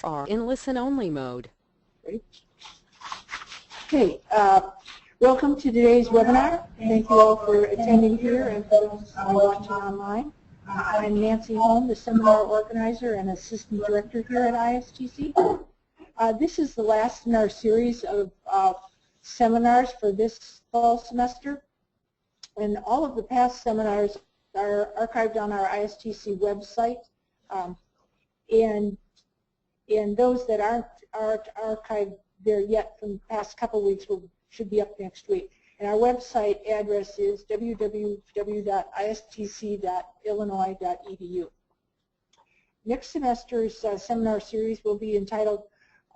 are in listen-only mode. Okay, welcome to today's webinar. Thank you all for attending here and for those watching online. I'm Nancy Holm, the seminar organizer and assistant director here at ISTC. This is the last in our series of seminars for this fall semester. And all of the past seminars are archived on our ISTC website. And those that aren't archived there yet from the past couple of weeks should be up next week. And our website address is www.istc.illinois.edu. Next semester's seminar series will be entitled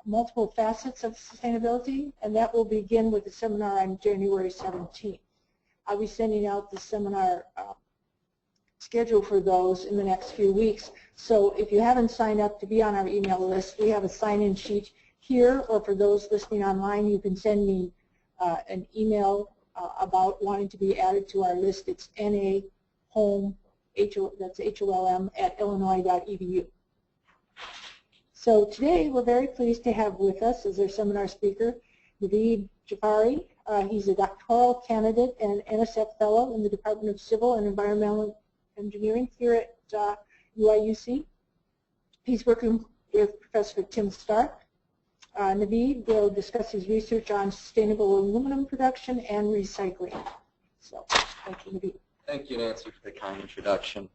Multiple Facets of Sustainability, and that will begin with the seminar on January 17th. I'll be sending out the seminar schedule for those in the next few weeks. So if you haven't signed up to be on our email list, we have a sign-in sheet here, or for those listening online, you can send me an email about wanting to be added to our list. It's naholm, that's HOLM, at illinois.edu. So today we're very pleased to have with us as our seminar speaker Naveed Jafari. He's a doctoral candidate and NSF Fellow in the Department of Civil and Environmental Engineering here at UIUC. He's working with Professor Tim Stark. Naveed will discuss his research on sustainable aluminum production and recycling. So, thank you, Naveed. Thank you, Nancy, for the kind introduction.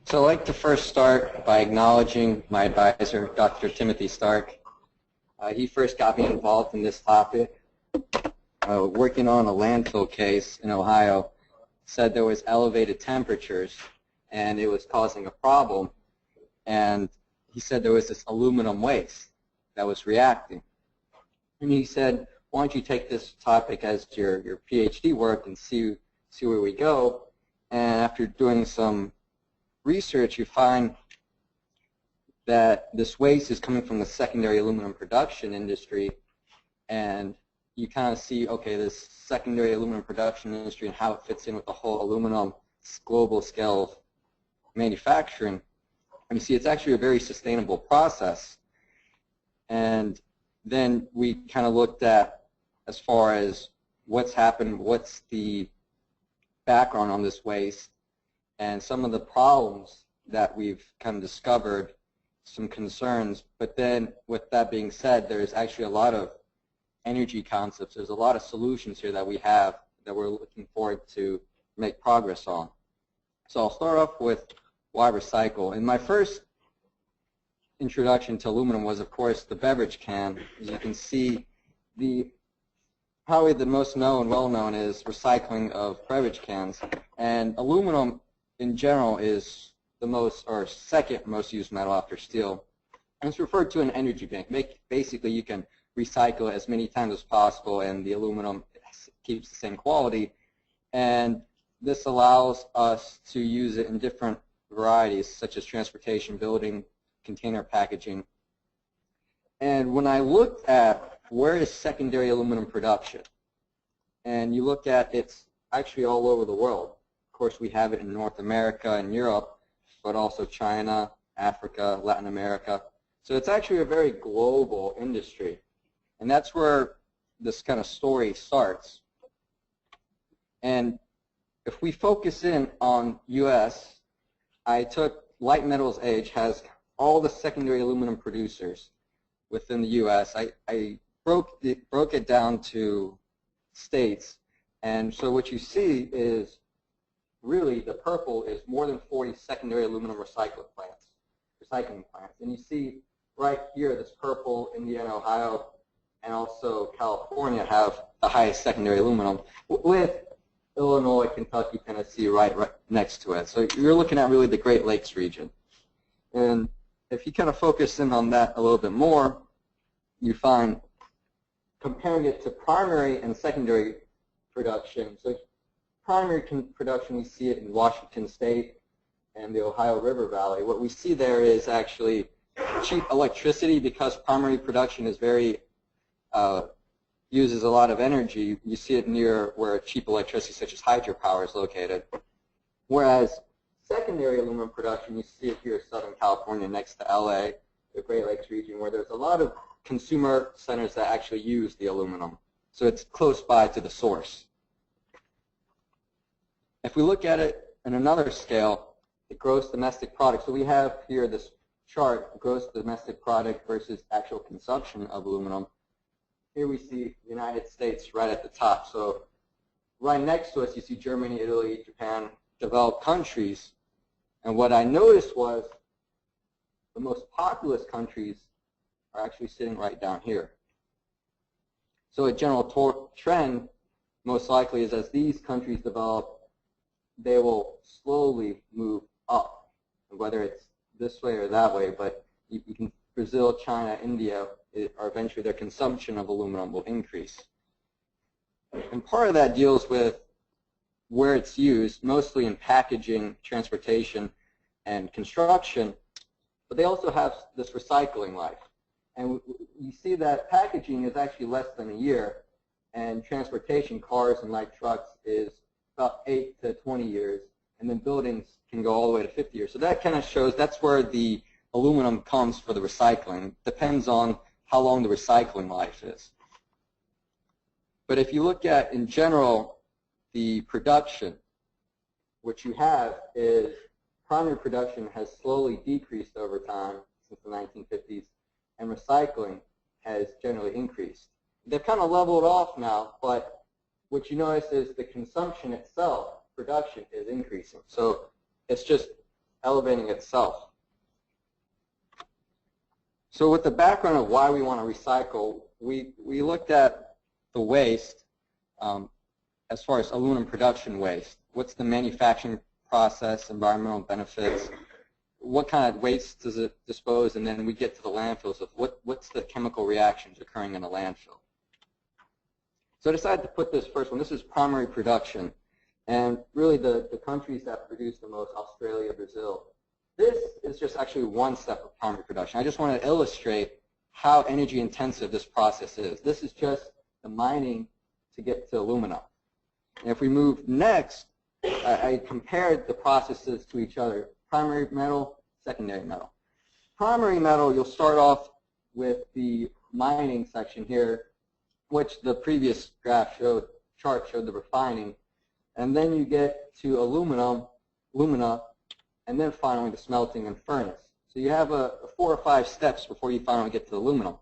So I'd like to first start by acknowledging my advisor, Dr. Timothy Stark. He first got me involved in this topic. Working on a landfill case in Ohio, said there was elevated temperatures and it was causing a problem. And he said there was this aluminum waste that was reacting. And he said, why don't you take this topic as your PhD work and see where we go. And after doing some research, you find that this waste is coming from the secondary aluminum production industry, and you kind of see, okay, this secondary aluminum production industry and how it fits in with the whole aluminum global scale of manufacturing. And you see it's actually a very sustainable process. And then we kind of looked at as far as what's happened, what's the background on this waste, and some of the problems that we've kind of discovered, some concerns. But then with that being said, there's actually a lot of energy concepts. There's a lot of solutions here that we have that we're looking forward to make progress on. So I'll start off with why recycle. And my first introduction to aluminum was, of course, the beverage can. As you can see, probably the most well-known is recycling of beverage cans. And aluminum in general is the most, or second most used metal after steel. And it's referred to an energy bank. Basically, you can recycle it as many times as possible, and the aluminum keeps the same quality. And this allows us to use it in different varieties, such as transportation, building, container packaging. And when I looked at where is secondary aluminum production, and you look at it's actually all over the world. Of course, we have it in North America and Europe, but also China, Africa, Latin America. So it's actually a very global industry. And that's where this kind of story starts. And if we focus in on U.S., I took Light Metals Age, has all the secondary aluminum producers within the U.S. I broke it down to states. And so what you see is really the purple is more than 40 secondary aluminum recycling plants. And you see right here, this purple, Indiana, Ohio, and also California have the highest secondary aluminum, with Illinois, Kentucky, Tennessee right next to it. So you're looking at really the Great Lakes region. And if you kind of focus in on that a little bit more, you find comparing it to primary and secondary production. So primary production, we see it in Washington State, and the Ohio River Valley, what we see there is actually cheap electricity because primary production is very uses a lot of energy. You see it near where cheap electricity such as hydropower is located. Whereas secondary aluminum production, you see it here in Southern California next to LA, the Great Lakes region, where there's a lot of consumer centers that actually use the aluminum. So it's close by to the source. If we look at it in another scale, the gross domestic product. So we have here this chart, gross domestic product versus actual consumption of aluminum. Here we see the United States right at the top. So right next to us, you see Germany, Italy, Japan, developed countries. And what I noticed was the most populous countries are actually sitting right down here. So a general trend, most likely, is as these countries develop, they will slowly move up, whether it's this way or that way. But you can, Brazil, China, India, or eventually their consumption of aluminum will increase. And part of that deals with where it's used, mostly in packaging, transportation, and construction, but they also have this recycling life. And you see that packaging is actually less than a year, and transportation, cars and light trucks, is about 8 to 20 years, and then buildings can go all the way to 50 years. So that kind of shows that's where the aluminum comes for the recycling. Depends on how long the recycling life is. But if you look at, in general, the production, what you have is primary production has slowly decreased over time since the 1950s, and recycling has generally increased. They've kind of leveled off now, but what you notice is the consumption itself, production, is increasing. So it's just elevating itself. So with the background of why we want to recycle, we looked at the waste as far as aluminum production waste. What's the manufacturing process, environmental benefits, what kind of waste does it dispose, and then we get to the landfills of what's the chemical reactions occurring in a landfill. So I decided to put this first one. This is primary production, and really the countries that produce the most, Australia, Brazil. This is just actually one step of primary production. I just want to illustrate how energy intensive this process is. This is just the mining to get to aluminum. And if we move next, I compared the processes to each other. Primary metal, secondary metal. Primary metal, you'll start off with the mining section here, which the previous chart showed the refining. And then you get to alumina, and then finally the smelting and furnace. So you have 4 or 5 steps before you finally get to aluminum.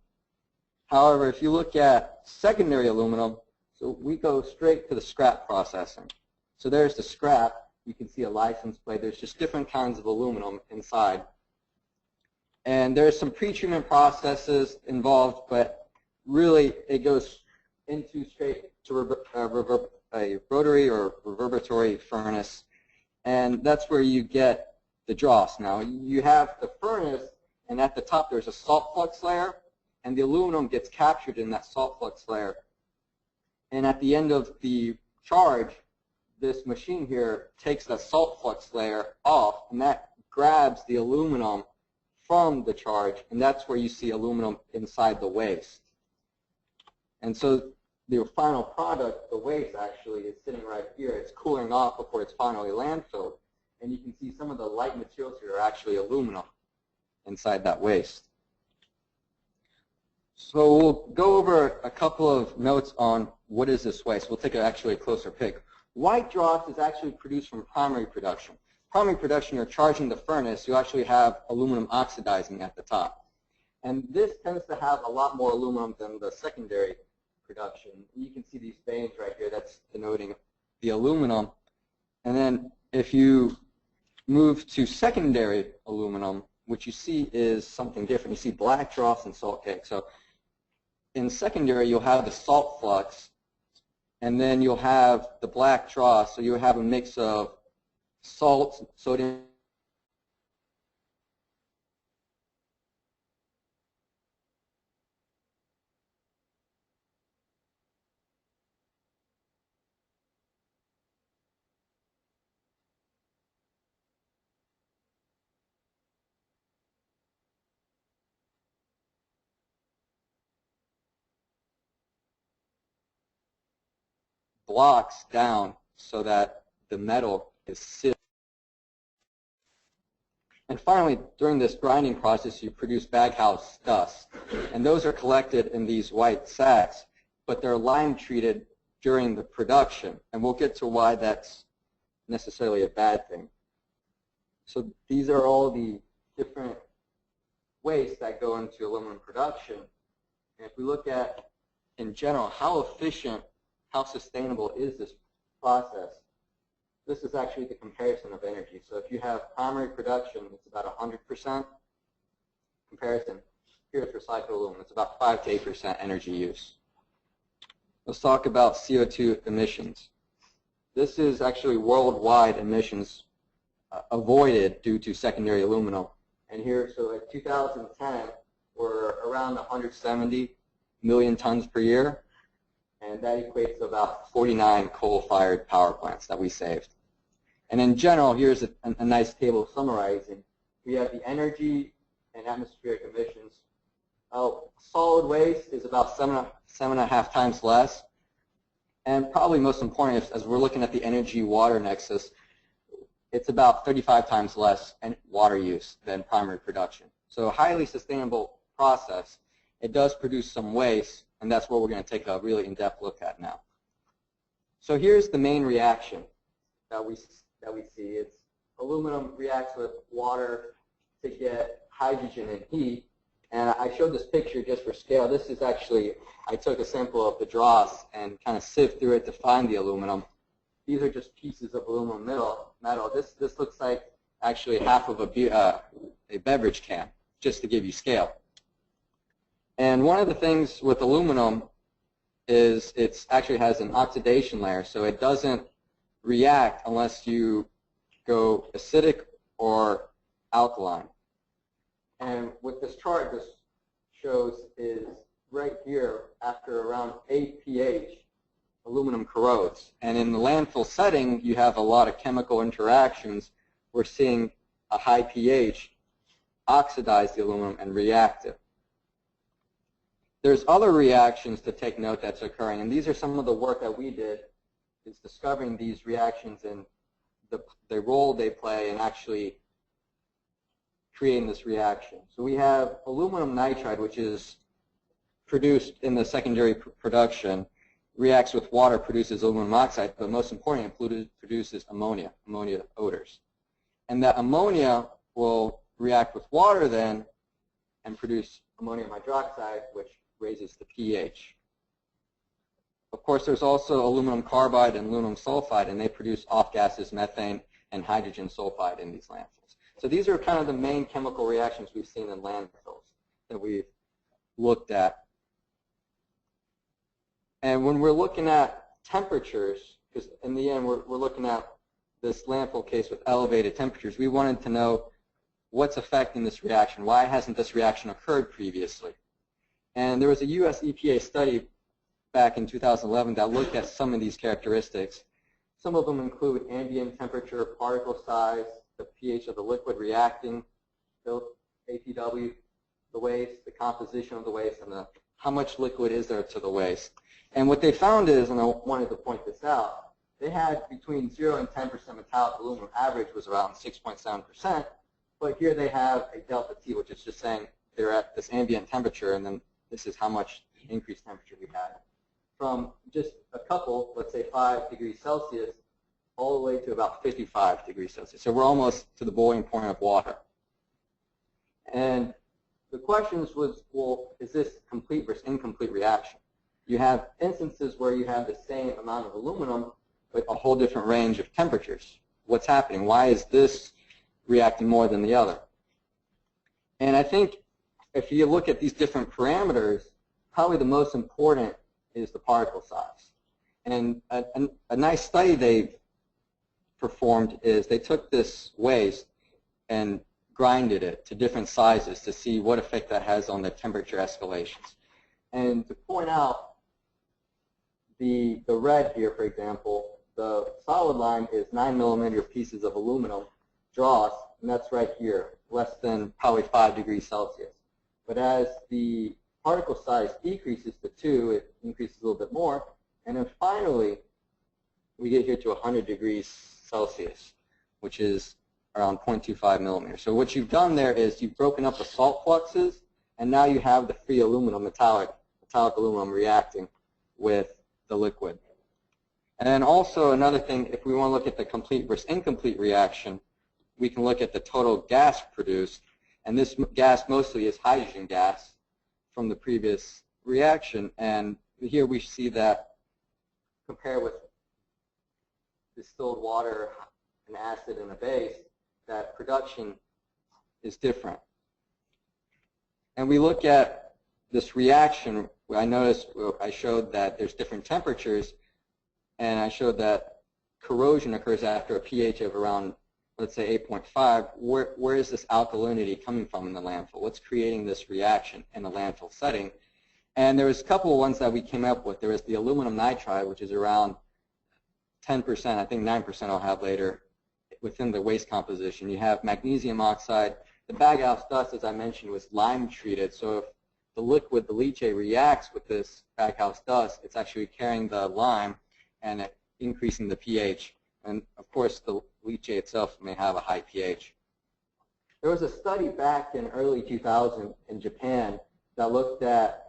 However, if you look at secondary aluminum, so we go straight to the scrap processing. So there's the scrap. You can see a license plate. There's just different kinds of aluminum inside. And there's some pretreatment processes involved, but really it goes into straight to a rotary or reverberatory furnace. And that's where you get the dross. Now, you have the furnace, and at the top there's a salt flux layer, and the aluminum gets captured in that salt flux layer. And at the end of the charge, this machine here takes that salt flux layer off, and that grabs the aluminum from the charge, and that's where you see aluminum inside the waste. And so the final product, the waste, actually is sitting right here. It's cooling off before it's finally landfilled, and you can see some of the light materials here are actually aluminum inside that waste. So we'll go over a couple of notes on what is this waste. We'll take actually a closer pick. White dross is actually produced from primary production. Primary production, you're charging the furnace, you actually have aluminum oxidizing at the top. And this tends to have a lot more aluminum than the secondary production. You can see these veins right here, that's denoting the aluminum. And then if you move to secondary aluminum, what you see is something different. You see black dross and salt cake. So in secondary, you'll have the salt flux, and then you'll have the black dross. So you have a mix of salt, sodium, blocks down so that the metal is sifted. And finally, during this grinding process, you produce baghouse dust. And those are collected in these white sacks, but they're lime treated during the production. And we'll get to why that's necessarily a bad thing. So these are all the different waste that go into aluminum production. And if we look at, in general, how efficient, how sustainable is this process, this is actually the comparison of energy. So if you have primary production, it's about 100% comparison. Here's recycled aluminum. It's about 5 to 8% energy use. Let's talk about CO2 emissions. This is actually worldwide emissions avoided due to secondary aluminum. And here, so in 2010, we're around 170 million tons per year, and that equates to about 49 coal-fired power plants that we saved. And in general, here's a nice table summarizing. We have the energy and atmospheric emissions. Solid waste is about 7.5 times less. And probably most important, as we're looking at the energy-water nexus, it's about 35 times less water use than primary production. So a highly sustainable process. It does produce some waste, and that's what we're going to take a really in-depth look at now. So here's the main reaction that we see. It's aluminum reacts with water to get hydrogen and heat. And I showed this picture just for scale. This is actually, I took a sample of the dross and kind of sieved through it to find the aluminum. These are just pieces of aluminum metal. This looks like actually half of a beverage can, just to give you scale. And one of the things with aluminum is it actually has an oxidation layer, so it doesn't react unless you go acidic or alkaline. And what this chart just shows is right here, after around 8 pH, aluminum corrodes. And in the landfill setting, you have a lot of chemical interactions. We're seeing a high pH oxidize the aluminum and react it. There's other reactions to take note that's occurring, and these are some of the work that we did, is discovering these reactions and the role they play in actually creating this reaction. So we have aluminum nitride, which is produced in the secondary production, reacts with water, produces aluminum oxide, but most importantly, it produces ammonia odors. And that ammonia will react with water then and produce ammonium hydroxide, which raises the pH. Of course, there's also aluminum carbide and aluminum sulfide, and they produce off gases, methane, and hydrogen sulfide in these landfills. So these are kind of the main chemical reactions we've seen in landfills that we've looked at. And when we're looking at temperatures, because in the end we're looking at this landfill case with elevated temperatures, we wanted to know what's affecting this reaction. Why hasn't this reaction occurred previously? And there was a US EPA study back in 2011 that looked at some of these characteristics. Some of them include ambient temperature, particle size, the pH of the liquid reacting, the APW, the waste, the composition of the waste, and how much liquid is there to the waste. And what they found is, and I wanted to point this out, they had between 0 and 10% metallic aluminum. Average was around 6.7%, but here they have a delta T, which is just saying they're at this ambient temperature, and then this is how much increased temperature we had. From just a couple, let's say 5 degrees Celsius, all the way to about 55 degrees Celsius. So we're almost to the boiling point of water. And the question was, well, is this complete versus incomplete reaction? You have instances where you have the same amount of aluminum, but a whole different range of temperatures. What's happening? Why is this reacting more than the other? And I think if you look at these different parameters, probably the most important is the particle size. And a nice study they performed is they took this waste and grinded it to different sizes to see what effect that has on the temperature escalations. And to point out, the red here, for example, the solid line is 9mm pieces of aluminum dross, and that's right here, less than probably 5 degrees Celsius. But as the particle size decreases to 2, it increases a little bit more. And then finally, we get here to 100 degrees Celsius, which is around 0.25 millimeters. So what you've done there is you've broken up the salt fluxes, and now you have the free aluminum, metallic aluminum reacting with the liquid. And then also another thing, if we want to look at the complete versus incomplete reaction, we can look at the total gas produced, and this gas mostly is hydrogen gas from the previous reaction, and here we see that compared with distilled water, an acid, and a base, that production is different. And we look at this reaction, I showed that there's different temperatures, and I showed that corrosion occurs after a pH of around, let's say, 8.5. Where is this alkalinity coming from in the landfill? What's creating this reaction in the landfill setting? And there was a couple of ones that we came up with. There was the aluminum nitride, which is around 10%, I think 9% I'll have later, within the waste composition. You have magnesium oxide. The baghouse dust, as I mentioned, was lime treated. So if the liquid, the leachate, reacts with this baghouse dust, it's actually carrying the lime and increasing the pH. And of course, the leachate itself may have a high pH. There was a study back in early 2000 in Japan that looked at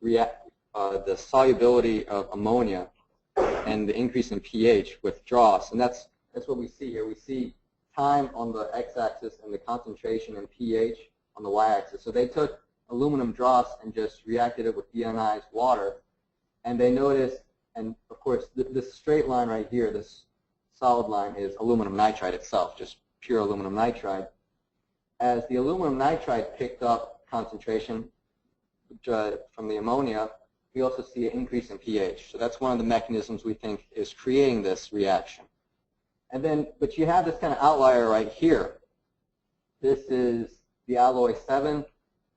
the solubility of ammonia and the increase in pH with dross, and that's what we see here. We see time on the x-axis and the concentration in pH on the y-axis. So they took aluminum dross and just reacted it with deionized water, and they noticed, and of course this straight line right here, this solid line, is aluminum nitride itself, just pure aluminum nitride. As the aluminum nitride picked up concentration from the ammonia, we also see an increase in pH. So that's one of the mechanisms we think is creating this reaction. And then, but you have this kind of outlier right here. This is the alloy 7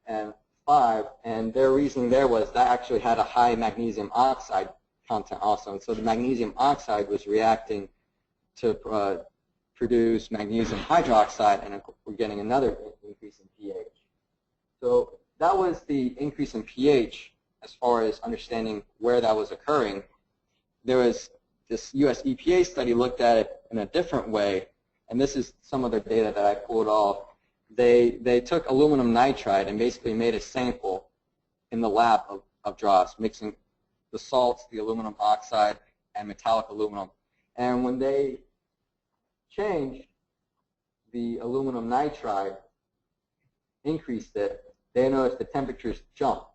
and 5, and their reasoning there was that actually had a high magnesium oxide content also. And so the magnesium oxide was reacting to produce magnesium hydroxide, and we're getting another increase in pH. So that was the increase in pH as far as understanding where that was occurring. There was this US EPA study looked at it in a different way, and this is some of the data that I pulled off. They took aluminum nitride and basically made a sample in the lab of dross, mixing the salts, the aluminum oxide, and metallic aluminum. And when they changed the aluminum nitride, increased it, they noticed the temperatures jumped.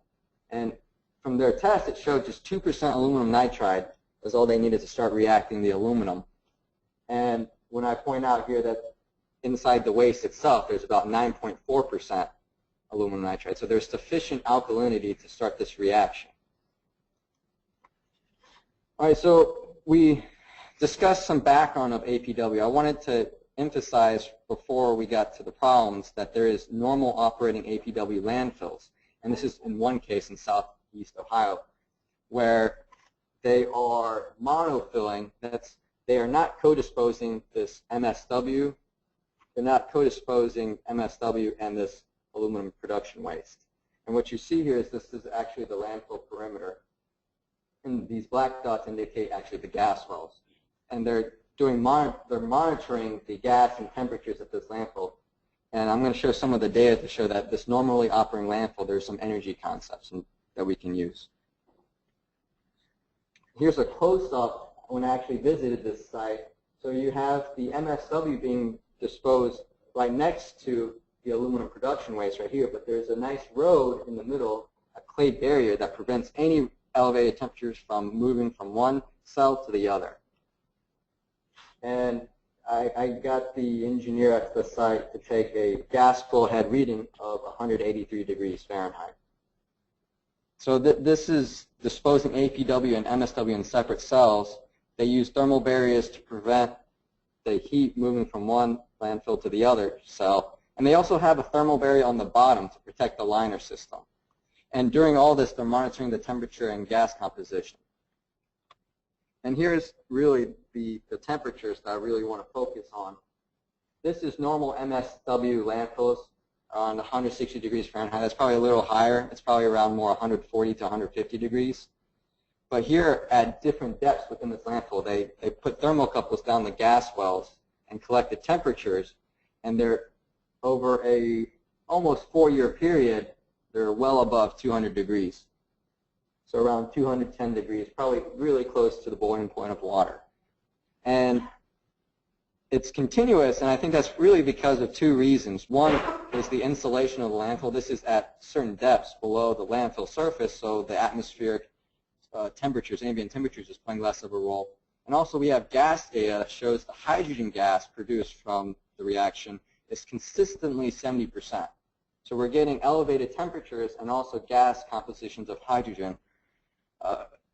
And from their test, it showed just 2% aluminum nitride was all they needed to start reacting the aluminum. And when I point out here that inside the waste itself, there's about 9.4% aluminum nitride. So there's sufficient alkalinity to start this reaction. All right, so we discussed some background of APW. I wanted to emphasize before we got to the problems that there is normal operating APW landfills. And this is in one case in southeast Ohio, where they are monofilling. They are not co-disposing this MSW. They're not co-disposing MSW and this aluminum production waste. And what you see here is this is actually the landfill perimeter. And these black dots indicate actually the gas wells. And they're monitoring the gas and temperatures at this landfill. And I'm going to show some of the data to show that this normally operating landfill, there's some energy concepts that we can use. Here's a close-up when I actually visited this site. So you have the MSW being disposed right next to the aluminum production waste right here, but there's a nice road in the middle, a clay barrier that prevents any elevated temperatures from moving from one cell to the other. And I got the engineer at the site to take a gas flow head reading of 183 degrees Fahrenheit. So this is disposing APW and MSW in separate cells. They use thermal barriers to prevent the heat moving from one landfill to the other cell. And they also have a thermal barrier on the bottom to protect the liner system. And during all this, they're monitoring the temperature and gas composition. And here's really the temperatures that I really want to focus on. This is normal MSW landfills around 160 degrees Fahrenheit. That's probably a little higher. It's probably around more 140 to 150 degrees. But here at different depths within this landfill, they put thermocouples down the gas wells and collected temperatures, and they're over a almost 4-year period, they're well above 200 degrees. So around 210 degrees, probably really close to the boiling point of water. And it's continuous, and I think that's really because of two reasons. One is the insulation of the landfill. This is at certain depths below the landfill surface, so the atmospheric temperatures, ambient temperatures, is playing less of a role. And also we have gas data that shows the hydrogen gas produced from the reaction is consistently 70%. So we're getting elevated temperatures and also gas compositions of hydrogen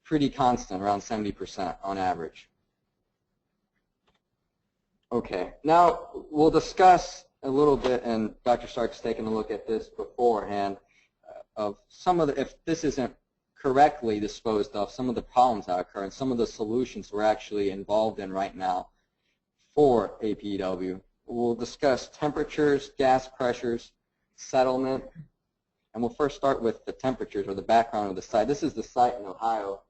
pretty constant, around 70% on average. Okay, now we'll discuss a little bit, and Dr. Stark's taken a look at this beforehand, of some of the, if this isn't correctly disposed of, some of the problems that occur and some of the solutions we're actually involved in right now for APW. We'll discuss temperatures, gas pressures, settlement, and we'll first start with the temperatures or the background of the site. This is the site in Ohio.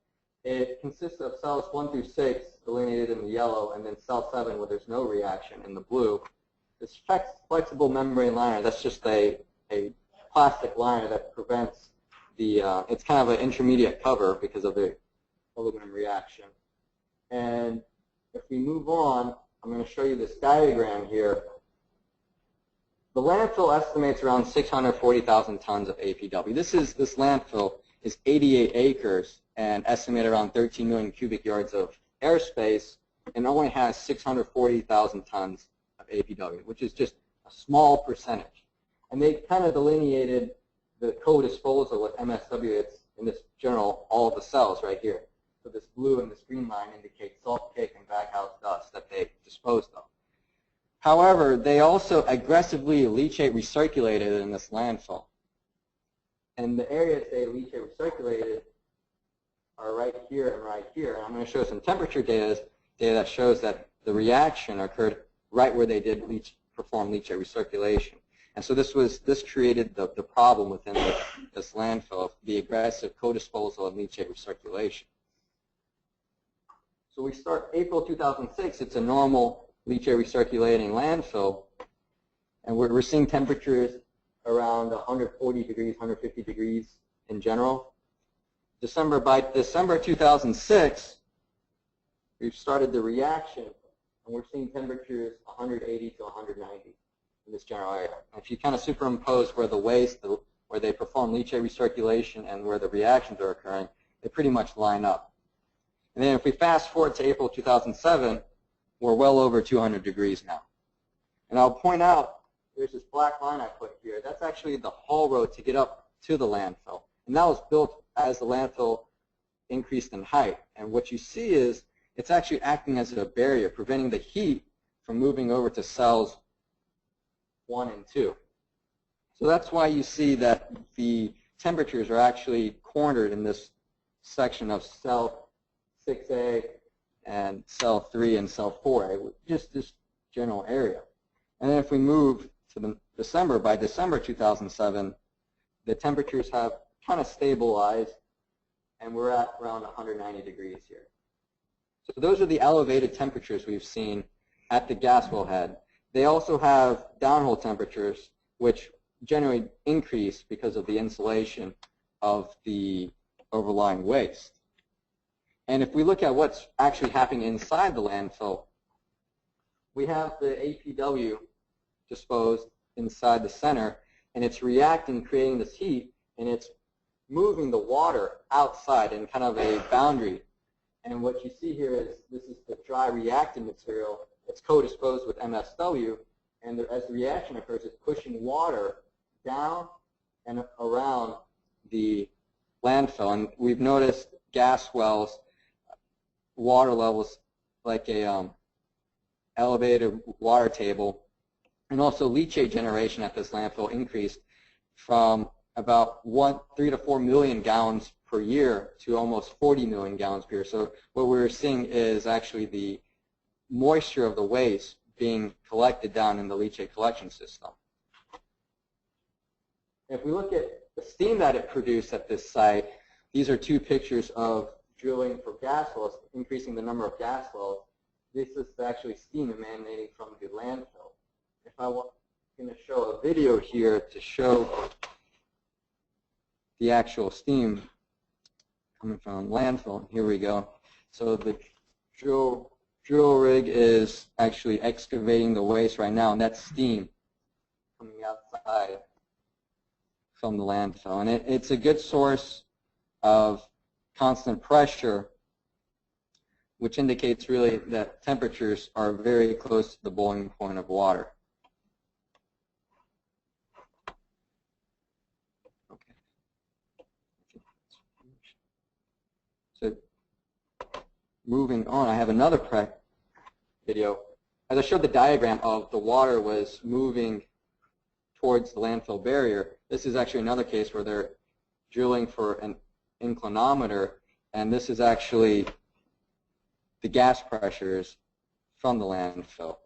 It consists of cells 1 through 6 delineated in the yellow, and then cell 7 where there's no reaction in the blue. This flexible membrane liner, that's just a plastic liner that prevents the, it's kind of an intermediate cover because of the aluminum reaction. And if we move on, I'm going to show you this diagram here. The landfill estimates around 640,000 tons of APW. This landfill is 88 acres and estimated around 13 million cubic yards of airspace, and only has 640,000 tons of APW, which is just a small percentage. And they kind of delineated the co-disposal with MSW. It's in this general, all of the cells right here. So this blue and this green line indicate salt cake and backhouse dust that they disposed of. However, they also aggressively leachate recirculated in this landfill. And the areas they leachate recirculated are right here and right here. And I'm going to show some temperature data that shows that the reaction occurred right where they did perform leachate recirculation. And so this created the problem within this landfill of the aggressive co-disposal of leachate recirculation. So we start April 2006. It's a normal leachate recirculating landfill, and we're seeing temperatures around 140 degrees, 150 degrees in general. By December 2006, we've started the reaction, and we're seeing temperatures 180 to 190 in this general area. And if you kind of superimpose where the waste, where they perform leachate recirculation and where the reactions are occurring, they pretty much line up. And then if we fast forward to April 2007, we're well over 200 degrees now. And I'll point out, there's this black line I put here. That's actually the haul road to get up to the landfill. And that was built as the landfill increased in height. And what you see is it's actually acting as a barrier, preventing the heat from moving over to cells 1 and 2. So that's why you see that the temperatures are actually cornered in this section of cell 6A and cell 3 and cell 4A, just this general area. And then if we move to by December 2007, the temperatures have kind of stabilized, and we're at around 190 degrees here. So those are the elevated temperatures we've seen at the gas well head. They also have downhole temperatures, which generally increase because of the insulation of the overlying waste. And if we look at what's actually happening inside the landfill, we have the APW disposed inside the center, and it's reacting, creating this heat, and it's moving the water outside in kind of a boundary. And what you see here is this is the dry reactant material. It's co-disposed with MSW, and as the reaction occurs, it's pushing water down and around the landfill. And we've noticed gas wells, water levels like a elevated water table, and also leachate generation at this landfill increased from about 3 to 4 million gallons per year to almost 40 million gallons per year. So what we're seeing is actually the moisture of the waste being collected down in the leachate collection system. If we look at the steam that it produced at this site, these are two pictures of drilling for gas wells, increasing the number of gas wells, this is actually steam emanating from the landfill. If I want, I'm going to show a video here to show the actual steam coming from landfill. Here we go. So the drill rig is actually excavating the waste right now, and that's steam coming outside from the landfill. And it's a good source of constant pressure, which indicates really that temperatures are very close to the boiling point of water. Okay. So moving on, I have another video. As I showed the diagram of the water was moving towards the landfill barrier, this is actually another case where they're drilling for an inclinometer, and this is actually the gas pressures from the landfill.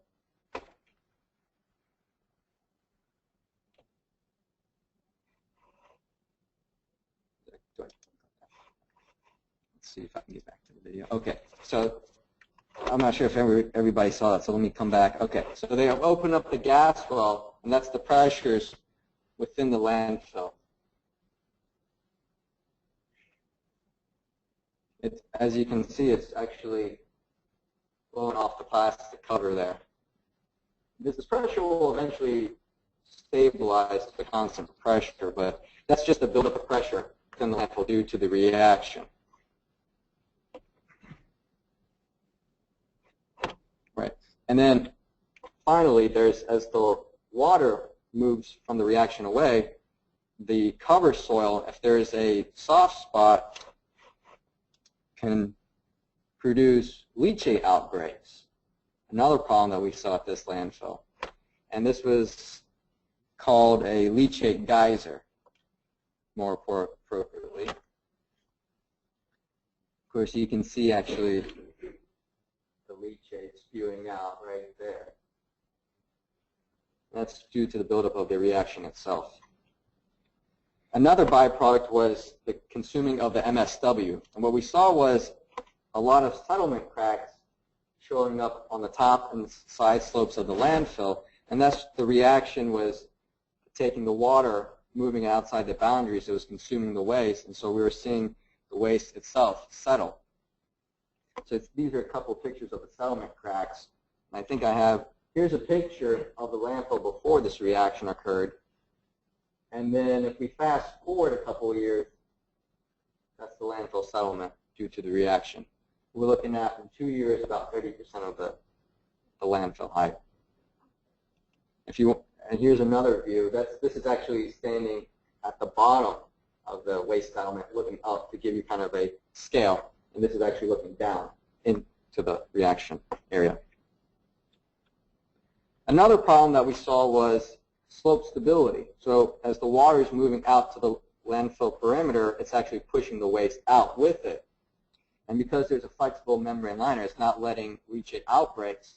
Let's see if I can get back to the video. Okay, so I'm not sure if everybody saw that, so let me come back. Okay, so they have opened up the gas well, and that's the pressures within the landfill. As you can see, it's actually blowing off the plastic cover there. This pressure will eventually stabilize to the constant pressure, but that's just a buildup of pressure within the landfill due to the reaction. Right. And then finally, as the water moves from the reaction away, the cover soil, if there is a soft spot, can produce leachate outbreaks, another problem that we saw at this landfill. And this was called a leachate geyser, more appropriately. Of course, you can see actually the leachate spewing out right there. That's due to the buildup of the reaction itself. Another byproduct was the consuming of the MSW. And what we saw was a lot of settlement cracks showing up on the top and side slopes of the landfill. And that's the reaction was taking the water, moving outside the boundaries. It was consuming the waste. And so we were seeing the waste itself settle. So these are a couple of pictures of the settlement cracks. And I think I have, here's a picture of the landfill before this reaction occurred. And then if we fast forward a couple of years, that's the landfill settlement due to the reaction. We're looking at, in 2 years, about 30% of the landfill height. And here's another view. This is actually standing at the bottom of the waste settlement, looking up to give you kind of a scale. And this is actually looking down into the reaction area. Another problem that we saw was slope stability. So as the water is moving out to the landfill perimeter, it's actually pushing the waste out with it. And because there's a flexible membrane liner, it's not letting leachate outbreaks.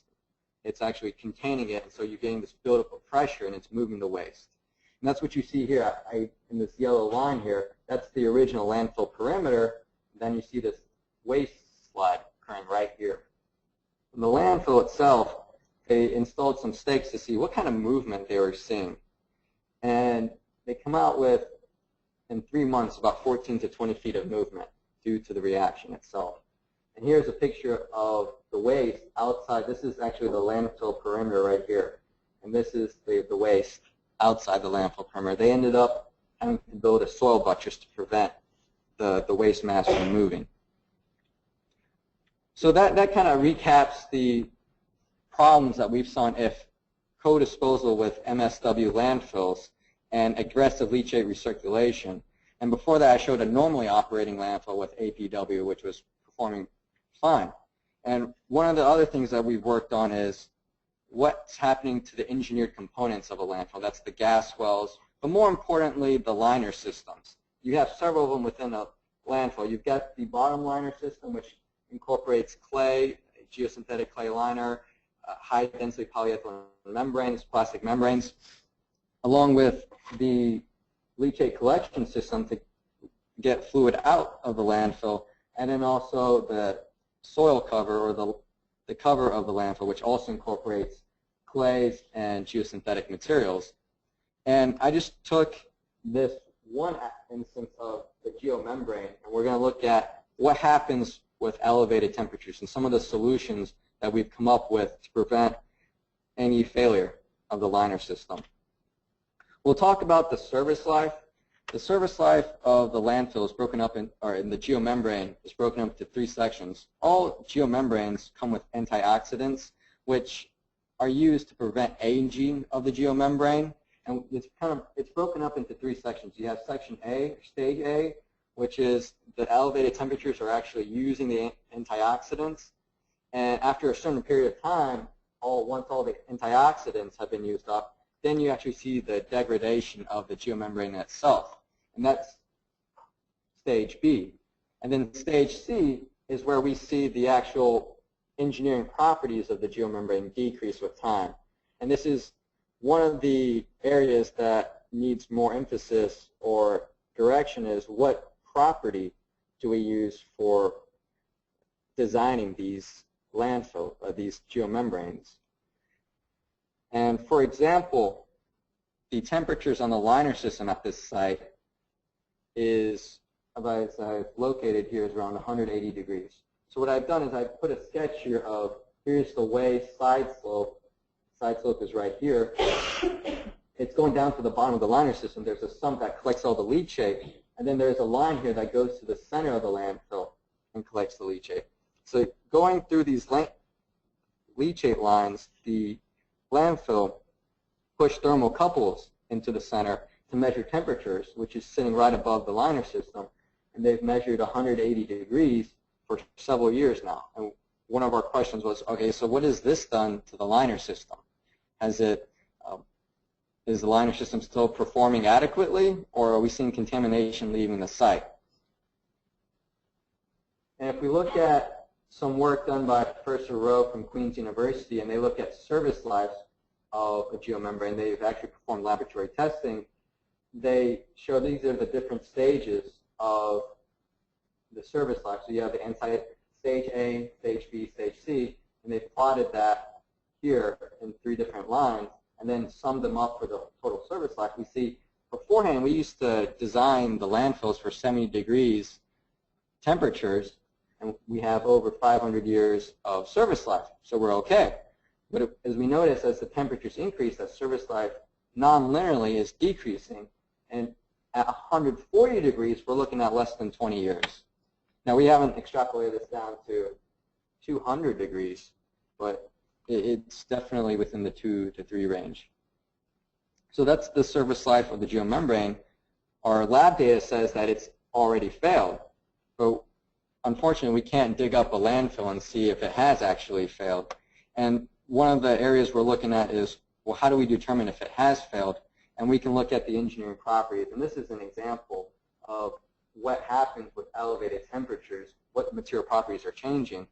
It's actually containing it, and so you're getting this buildup of pressure, and it's moving the waste. And that's what you see here in this yellow line here. That's the original landfill perimeter. Then you see this waste slide occurring right here. In the landfill itself, they installed some stakes to see what kind of movement they were seeing. And they come out with, in 3 months, about 14 to 20 feet of movement due to the reaction itself. And here's a picture of the waste outside. This is actually the landfill perimeter right here. And this is the waste outside the landfill perimeter. They ended up having to build a soil buttress to prevent the waste mass from moving. So that kind of recaps the problems that we've seen if co-disposal with MSW landfills and aggressive leachate recirculation. And before that, I showed a normally operating landfill with APW, which was performing fine. And one of the other things that we've worked on is what's happening to the engineered components of a landfill. That's the gas wells, but more importantly, the liner systems. You have several of them within a landfill. You've got the bottom liner system, which incorporates clay, geosynthetic clay liner, high-density polyethylene membranes, plastic membranes, along with the leachate collection system to get fluid out of the landfill. and then also the soil cover, or the cover of the landfill, which also incorporates clays and geosynthetic materials. And I just took this one instance of the geomembrane, and we're going to look at what happens with elevated temperatures and some of the solutions that we've come up with to prevent any failure of the liner system. We'll talk about the service life. The service life of the landfill is broken up in the geomembrane is broken up into 3 sections. All geomembranes come with antioxidants, which are used to prevent aging of the geomembrane. And it's broken up into 3 sections. You have section A, stage A, which is the elevated temperatures are actually using the antioxidants. And after a certain period of time, once all the antioxidants have been used up, then you actually see the degradation of the geomembrane itself. And that's stage B. And then stage C is where we see the actual engineering properties of the geomembrane decrease with time. And this is one of the areas that needs more emphasis or direction, is what property do we use for designing these landfill, these geomembranes. And for example, the temperatures on the liner system at this site is, as I've located here, is around 180 degrees. So what I've done is I've put a sketch here of, here's the way side slope. Side slope is right here. It's going down to the bottom of the liner system. There's a sump that collects all the leachate, and then there's a line here that goes to the center of the landfill and collects the leachate. So going through these leachate lines, the landfill pushed thermocouples into the center to measure temperatures, which is sitting right above the liner system, and they've measured 180 degrees for several years now. And one of our questions was, okay, so what has this done to the liner system? Is the liner system still performing adequately, or are we seeing contamination leaving the site? And if we look at some work done by Professor Rowe from Queen's University, and they look at service lives of a geomembrane, they've actually performed laboratory testing. They show these are the different stages of the service life. So you have the stage A, stage B, stage C, and they've plotted that here in 3 different lines, and then summed them up for the total service life. We see beforehand we used to design the landfills for 70 degrees temperatures, and we have over 500 years of service life, so we're okay. But as we notice, as the temperatures increase, that service life non-linearly is decreasing, and at 140 degrees, we're looking at less than 20 years. Now, we haven't extrapolated this down to 200 degrees, but it's definitely within the 2 to 3 range. So that's the service life of the geomembrane. Our lab data says that it's already failed, but unfortunately, we can't dig up a landfill and see if it has actually failed. And one of the areas we're looking at is, well, how do we determine if it has failed? And we can look at the engineering properties. And this is an example of what happens with elevated temperatures, what material properties are changing.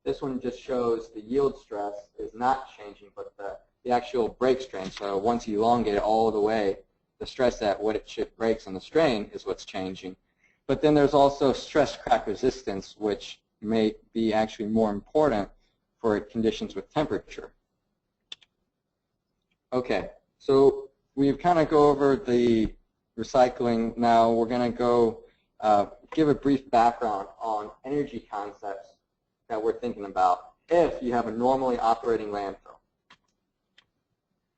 This one just shows the yield stress is not changing, but the actual break strain. So once you elongate it all the way, the stress at what it breaks on the strain is what's changing. But then there's also stress crack resistance, which may be actually more important for conditions with temperature. Okay, so we've kind of go over the recycling. Now we're going to go give a brief background on energy concepts that we're thinking about if you have a normally operating landfill.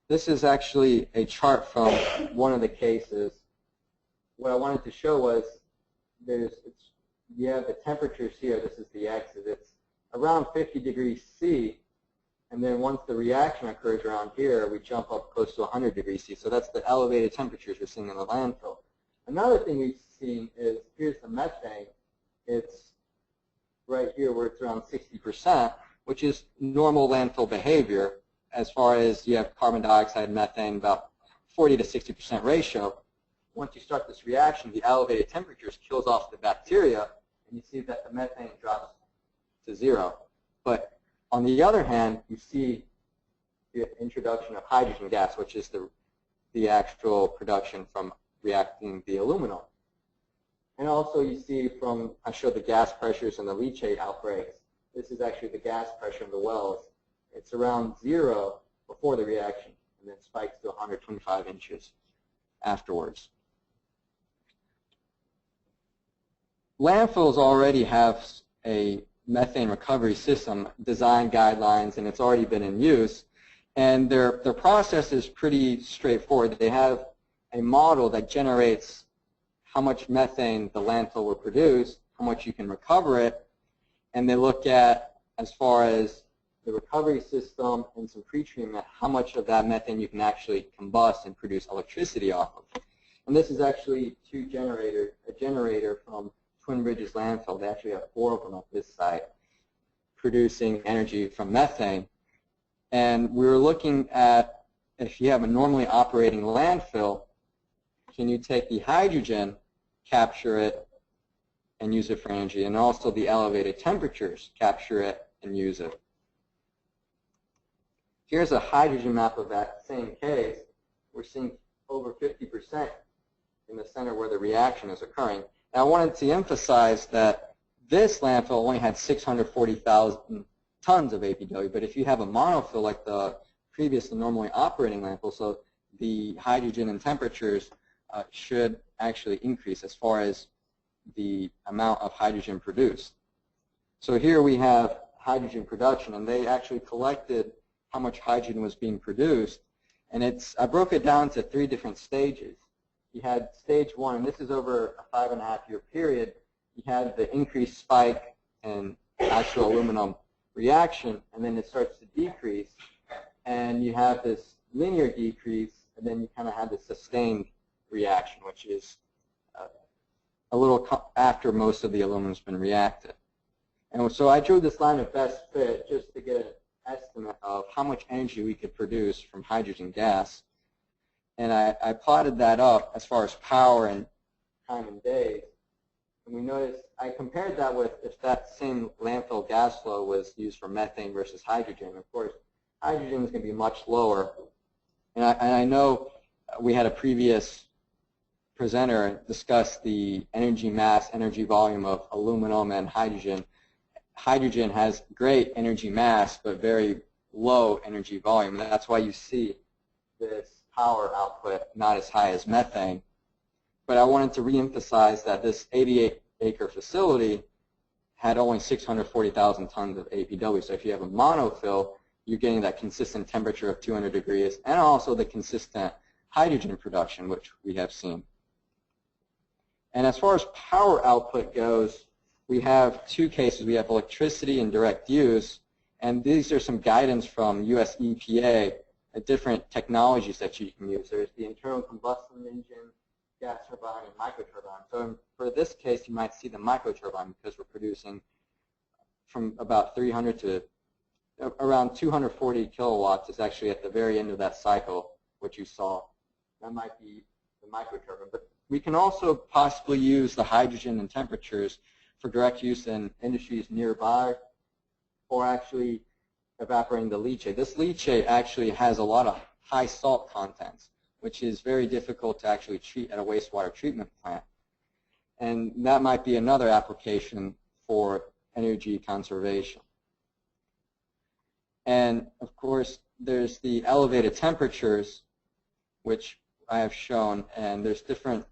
This is actually a chart from one of the cases. What I wanted to show was you have the temperatures here. This is the x. It's around 50 degrees C, and then once the reaction occurs around here, we jump up close to 100 degrees C. So that's the elevated temperatures we're seeing in the landfill. Another thing we've seen is, here's the methane. It's right here where it's around 60%, which is normal landfill behavior as far as you have carbon dioxide and methane, about 40 to 60% ratio. Once you start this reaction, the elevated temperatures kills off the bacteria, and you see that the methane drops to 0. But on the other hand, you see the introduction of hydrogen gas, which is the actual production from reacting the aluminum. And also you see from, I showed the gas pressures and the leachate outbreaks. This is actually the gas pressure in the wells. It's around 0 before the reaction and then spikes to 125 inches afterwards. Landfills already have a methane recovery system, design guidelines, and it's already been in use. And their process is pretty straightforward. They have a model that generates how much methane the landfill will produce, how much you can recover it, and they look at, as far as the recovery system and some pretreatment, how much of that methane you can actually combust and produce electricity off of. And this is actually a generator from Twin Bridges landfill. They actually have 4 of them at this site producing energy from methane. And we were looking at, if you have a normally operating landfill, can you take the hydrogen, capture it, and use it for energy, and also the elevated temperatures, capture it and use it. Here's a hydrogen map of that same case. We're seeing over 50% in the center where the reaction is occurring. And I wanted to emphasize that this landfill only had 640,000 tons of APW, but if you have a monofill like the previously normally operating landfill, so the hydrogen and temperatures should actually increase as far as the amount of hydrogen produced. So here we have hydrogen production, and they actually collected how much hydrogen was being produced, and I broke it down to 3 different stages. You had stage 1, and this is over a 5.5-year period. You had the increased spike in actual aluminum reaction, and then it starts to decrease, and you have this linear decrease, and then you kind of have the sustained reaction, which is a little after most of the aluminum's been reacted. And so I drew this line of best fit just to get an estimate of how much energy we could produce from hydrogen gas. And I plotted that up as far as power and time in days. And we noticed, I compared that with if that same landfill gas flow was used for methane versus hydrogen. Of course, hydrogen is going to be much lower. And I know we had a previous presenter discuss the energy mass, energy volume of aluminum and hydrogen. Hydrogen has great energy mass, but very low energy volume. That's why you see this power output not as high as methane. But I wanted to reemphasize that this 88-acre facility had only 640,000 tons of APW. So if you have a monofill, you're getting that consistent temperature of 200 degrees and also the consistent hydrogen production, which we have seen. And as far as power output goes, we have 2 cases. We have electricity and direct use, and these are some guidance from US EPA at different technologies that you can use. There's the internal combustion engine, gas turbine, and microturbine. So for this case, you might see the microturbine because we're producing from about 300 to around 240 kilowatts is actually at the very end of that cycle, what you saw. That might be the microturbine. But we can also possibly use the hydrogen and temperatures for direct use in industries nearby, or actually evaporating the leachate. This leachate actually has a lot of high salt contents, which is very difficult to actually treat at a wastewater treatment plant. And that might be another application for energy conservation. And of course, there's the elevated temperatures, which I have shown, and there's different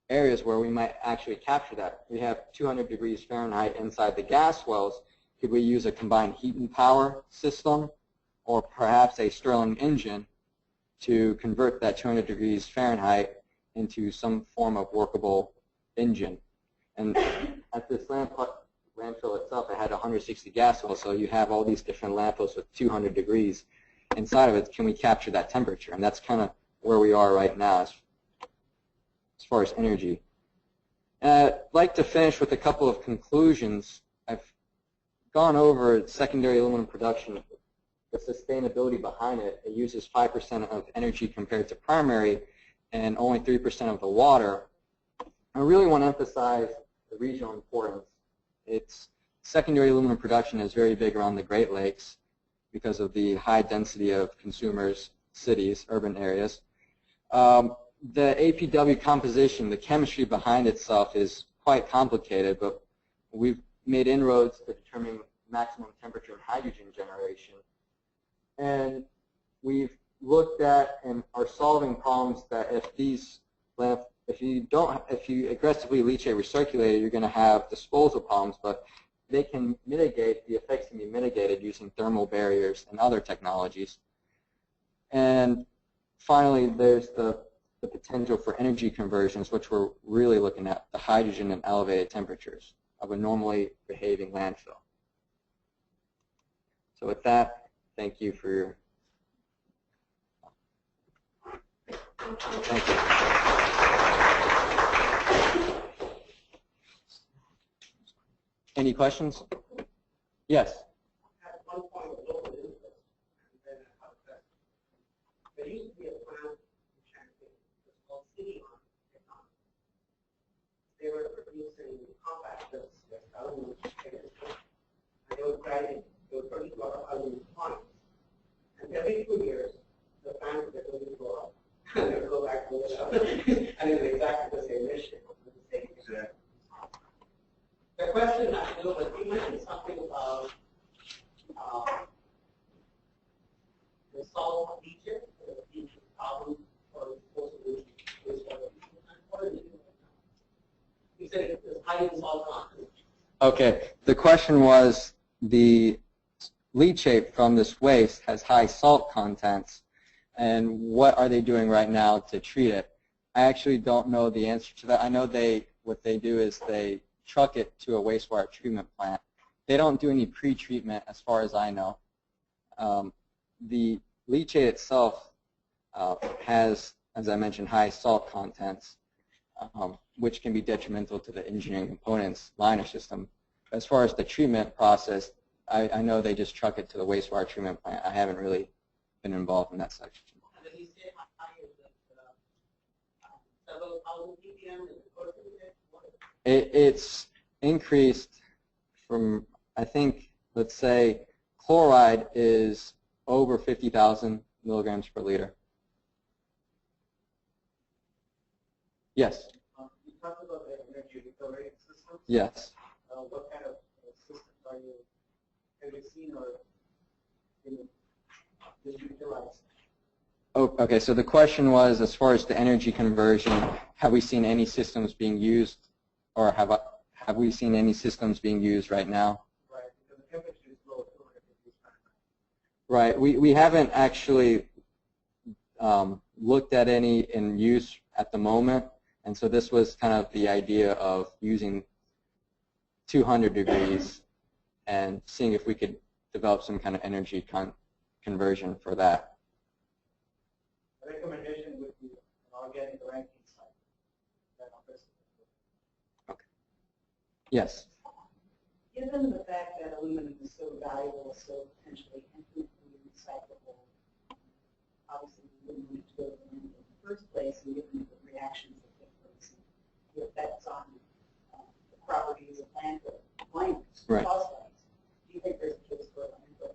areas where we might actually capture that. We have 200 degrees Fahrenheit inside the gas wells. Could we use a combined heat and power system or perhaps a Stirling engine to convert that 200 degrees Fahrenheit into some form of workable engine? And at this landfill itself, it had 160 gas wells, so you have all these different landfills with 200 degrees inside of it. Can we capture that temperature? And that's kind of where we are right now as far as energy. I'd like to finish with a couple of conclusions. I've gone over secondary aluminum production, the sustainability behind it. It uses 5% of energy compared to primary and only 3% of the water. I really want to emphasize the regional importance. It's secondary aluminum production is very big around the Great Lakes because of the high density of consumers, cities, urban areas. the APW composition, the chemistry behind itself is quite complicated, but we've made inroads to determine maximum temperature and hydrogen generation. And we've looked at and are solving problems that if you aggressively leachate recirculate it, you're going to have disposal problems, but they can mitigate, the effects can be mitigated using thermal barriers and other technologies. And finally, there's the potential for energy conversions, which we're really looking at the hydrogen and elevated temperatures of a normally behaving landfill. So with that, thank you for your thank you. Any questions? Yes. At one point, a local interest, and then out of that. There used to be a plant in Champaign, it was called City On Technology. They were producing compact discs with aluminum containers, and they were grinding, they were producing a lot of aluminum coins. And every 2 years, the plant would go up, and they would go back to the shop. And it was exactly the same issue, the same exact. The question I know, but you mentioned something about the salt leachate, the leachate problem, or supposedly wastewater. You said it was high in salt content. Okay. The question was the leachate from this waste has high salt contents, and what are they doing right now to treat it? I actually don't know the answer to that. I know what they do is they truck it to a wastewater treatment plant. They don't do any pre-treatment as far as I know. The leachate itself has, as I mentioned, high salt contents, which can be detrimental to the engineering components liner system. As far as the treatment process, I know they just truck it to the wastewater treatment plant. I haven't really been involved in that section. And then you say how high is it? Several thousand ppm? It's increased from, I think, let's say, chloride is over 50,000 milligrams per liter. Yes. You talked about the energy recovery systems. Yes. What kind of systems have you seen or utilized? Oh, okay, so the question was, as far as the energy conversion, have we seen any systems being used, or have we seen any systems being used right now? Right, because the temperature is low. Right, we haven't actually looked at any in use at the moment, and so this was kind of the idea of using 200 degrees and seeing if we could develop some kind of energy conversion for that. The recommendation would be an organic ranking site. Okay. Yes. Given the fact that aluminum is so valuable, so potentially infinitely recyclable, obviously we wouldn't need to go to the landfill in the first place, and given the reactions that take place and the effects on the properties of landfill liners, right. Do you think there's a case for a landfill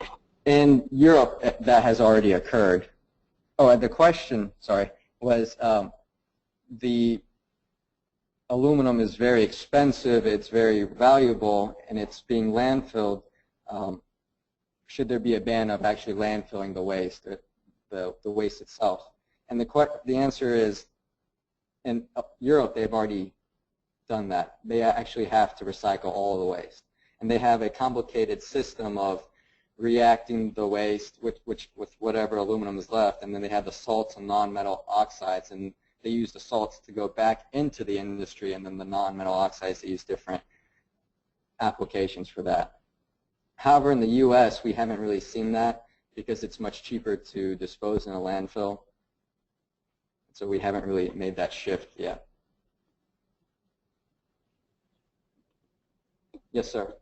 ban? In Europe, that has already occurred. Oh, and the question, sorry, was the aluminum is very expensive, it's very valuable, and it's being landfilled. Should there be a ban of actually landfilling the waste, the waste itself? And the answer is, in Europe, they've already done that. They actually have to recycle all the waste. And they have a complicated system of reacting the waste with whatever aluminum is left, and then they have the salts and non-metal oxides, and they use the salts to go back into the industry, and then the non-metal oxides, they use different applications for that. However, in the U.S., we haven't really seen that because it's much cheaper to dispose in a landfill, so we haven't really made that shift yet. Yes, sir.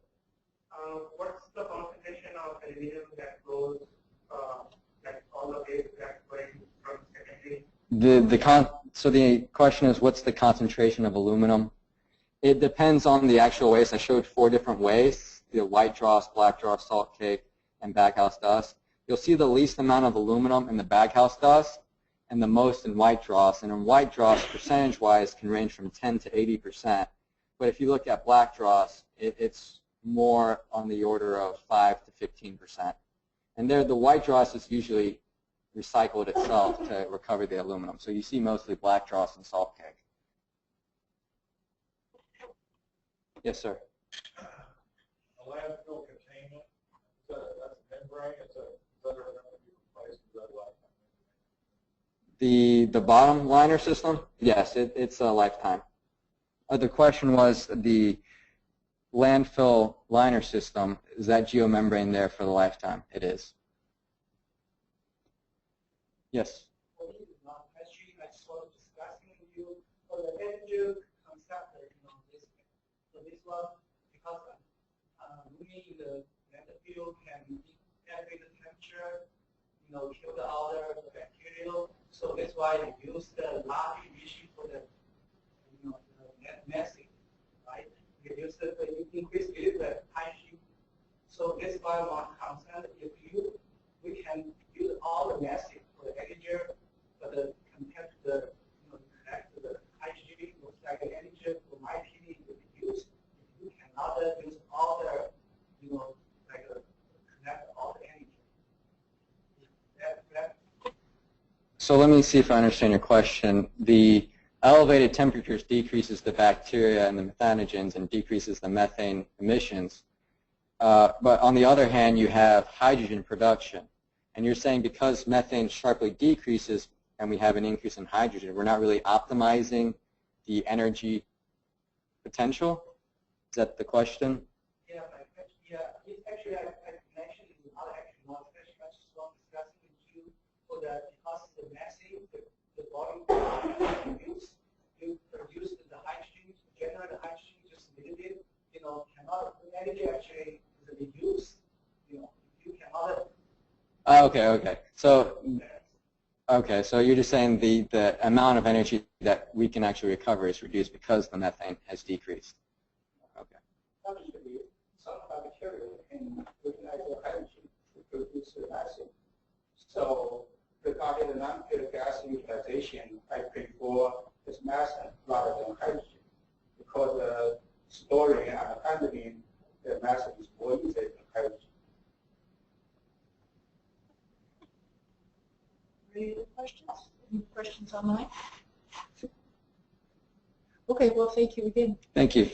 What's the concentration of aluminum that goes, like all the waste that's going from secondary? So the question is, what's the concentration of aluminum? It depends on the actual waste. I showed 4 different wastes: the white dross, black dross, salt cake, and baghouse dust. You'll see the least amount of aluminum in the baghouse dust, and the most in white dross. And in white dross, percentage-wise, can range from 10 to 80%. But if you look at black dross, it's more on the order of 5 to 15%. And there, the white dross is usually recycled itself to recover the aluminum. So you see mostly black dross and salt cake. Yes, sir. A landfill containment, that's a membrane, is that going to be replaced with that lifetime? The bottom liner system, yes, it's a lifetime. The question was the landfill liner system, is that geomembrane there for the lifetime? It is. Yes. For me, it's not actually I sort of discussing with you for the energy concept, so this one, because we need the landfill can elevate the temperature, kill the other bacteria. So that's why they use the large emission for the, the massive, right? They use the increase the high heat. So that's why one concern, if we can use all the massive for the energy, but compared to the, connect to the high heat, looks like the energy for my TV will be used. You cannot use all the, connect all the energy. So let me see if I understand your question. The elevated temperatures decreases the bacteria and the methanogens and decreases the methane emissions. But on the other hand, you have hydrogen production. And you're saying because methane sharply decreases and we have an increase in hydrogen, we're not really optimizing the energy potential? Is that the question? Yeah, it's actually I mentioned in other action notes, especially I just want to discuss with you for the because the massive, the volume you produce the hydrogen, generate the hydrogen just a little bit, cannot the energy actually is reduced, you cannot. Okay. So you're just saying the amount of energy that we can actually recover is reduced because the methane has decreased. Okay. Obviously, some bacteria can utilize the hydrogen to produce the acid. So regarding the non-pure gas utilization, I prefer this method rather than hydrogen because storing and handling the method is more easy than hydrogen. Any other questions? Any questions online? Okay, well, thank you again. Thank you.